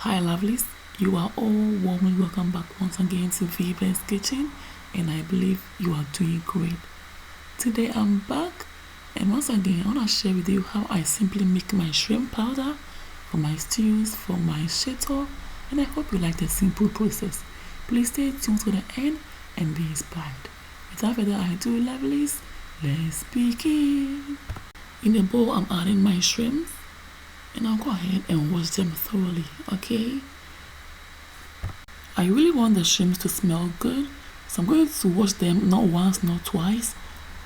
Hi lovelies, you are all warmly welcome back once again to Viva's Kitchen, and I believe you are doing great. Today I'm back, and once again I want to share with you how I simply make my shrimp powder for my stews, for my shito, and I hope you like the simple process. Please stay tuned to the end and be inspired. Without further ado, lovelies, let's begin. In a bowl I'm adding my shrimps, and I'll go ahead and wash them thoroughly, okay? I really want the shrimps to smell good, so I'm going to wash them not once, not twice,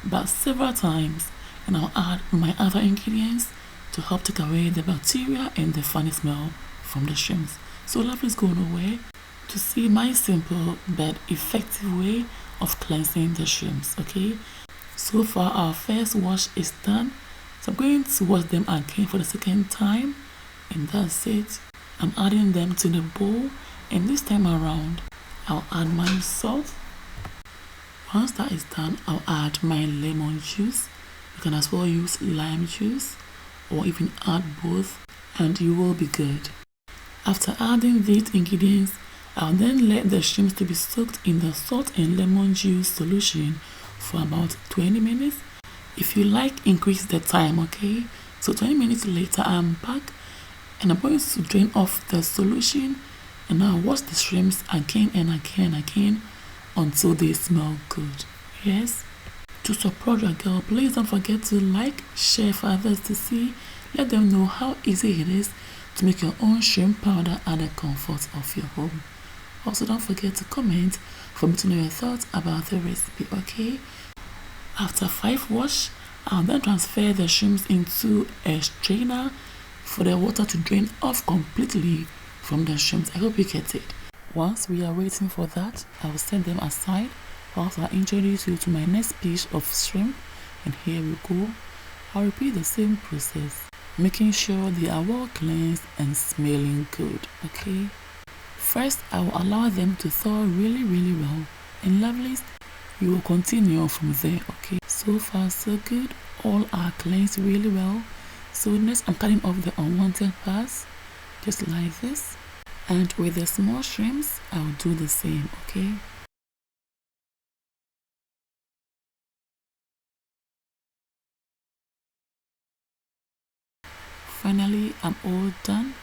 but several times, and I'll add my other ingredients to help take away the bacteria and the funny smell from the shrimps. So lovely is going away to see my simple but effective way of cleansing the shrimps, okay? So far our first wash is done. So I'm going to wash them again for the second time, and that's it. I'm adding them to the bowl, and this time around I'll add my salt. Once that is done, I'll add my lemon juice. You can as well use lime juice or even add both, and you will be good. After adding these ingredients, I'll then let the shrimps to be soaked in the salt and lemon juice solution for about 20 minutes. If you like, increase the time, okay? So 20 minutes later, I'm back, and I'm going to drain off the solution, and I'll wash the shrimps again and again and again until they smell good. Yes? To support your girl, please don't forget to like, share for others to see. Let them know how easy it is to make your own shrimp powder at the comfort of your home. Also, don't forget to comment for me to know your thoughts about the recipe, okay? After 5 wash, I'll then transfer the shrimps into a strainer for the water to drain off completely from the shrimps. I hope you get it. Once we are waiting for that, I will set them aside whilst I introduce you to my next piece of shrimp. And here we go. I'll repeat the same process, making sure they are well cleansed and smelling good, okay? First, I will allow them to thaw really well, and lovelies, you will continue from there, okay? So far so good, all are cleansed really well. So next I'm cutting off the unwanted parts, just like this. And with the small shrimps, I'll do the same, okay? Finally, I'm all done.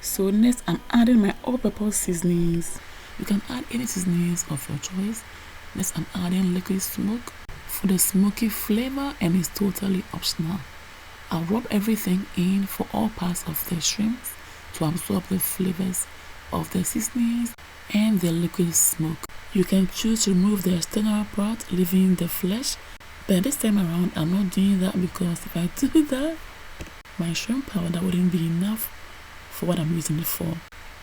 So next I'm adding my all-purpose seasonings. You can add any seasonings of your choice. Next I'm adding liquid smoke for the smoky flavor, and it's totally optional. I'll rub everything in for all parts of the shrimps to absorb the flavors of the seasonings and the liquid smoke. You can choose to remove the external part, leaving the flesh, but this time around I'm not doing that, because if I do that, my shrimp powder wouldn't be enough for what I'm using it for.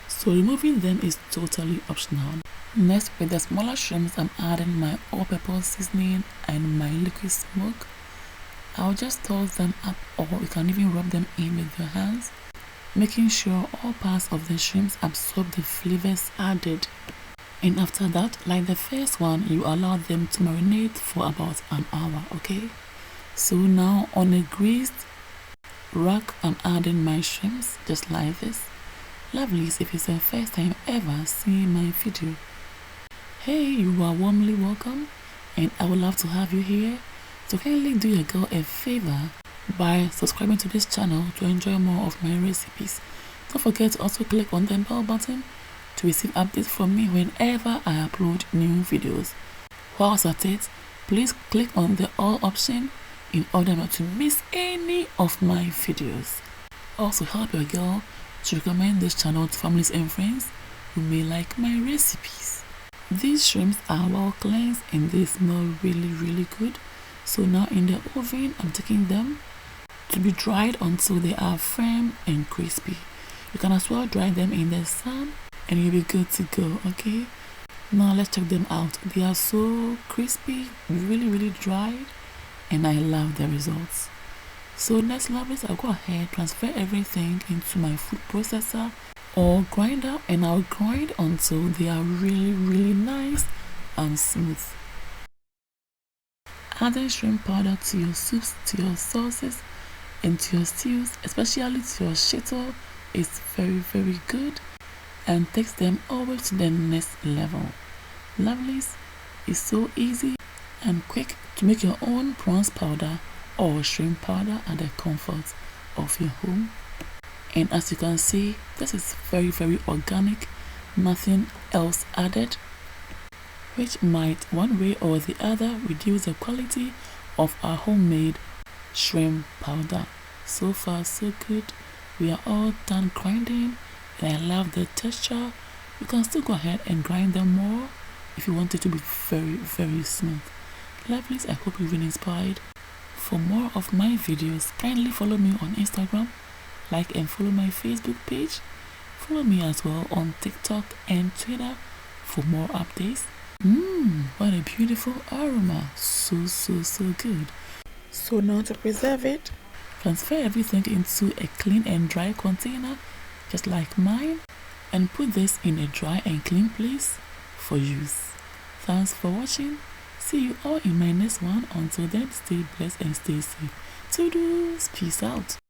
So removing them is totally optional. Next, with the smaller shrimps, I'm adding my all-purpose seasoning and my liquid smoke. I'll just toss them up, or you can even rub them in with your hands, making sure all parts of the shrimps absorb the flavors added. And after that, like the first one, you allow them to marinate for about an hour, okay? So now on a greased rack, I'm adding my shrimps just like this. Lovelies, if it's the first time ever seeing my video, hey, you are warmly welcome, and I would love to have you here. So kindly do your girl a favor by subscribing to this channel to enjoy more of my recipes. Don't forget to also click on the bell button to receive updates from me whenever I upload new videos. Whilst at it, please click on the all option in order not to miss any of my videos. Also help your girl to recommend this channel to families and friends who may like my recipes. These shrimps are well cleansed and they smell really good. So now in the oven, I'm taking them to be dried until they are firm and crispy. You can as well dry them in the sun and you'll be good to go, okay? Now let's check them out. They are so crispy, really dried, and I love the results. So next, lovelies, I'll go ahead, transfer everything into my food processor or grinder, and I'll grind until they are really nice and smooth. Adding shrimp powder to your soups, to your sauces, and to your stews, especially to your shito, is very good. and takes them always to the next level. Lovelies is so easy and quick to make your own prawns powder or shrimp powder at the comfort of your home. And as you can see, this is very organic, nothing else added, which might one way or the other reduce the quality of our homemade shrimp powder. So far so good. We are all done grinding and I love the texture. You can still go ahead and grind them more if you want it to be very smooth. Lovelies, I hope you've been inspired. For more of my videos, kindly follow me on Instagram, like and follow my Facebook page. Follow me as well on TikTok and Twitter for more updates. What a beautiful aroma. So good. So now to preserve it, transfer everything into a clean and dry container just like mine and put this in a dry and clean place for use. Thanks for watching. See you all in my next one. Until then, stay blessed and stay safe. Toodles, peace out.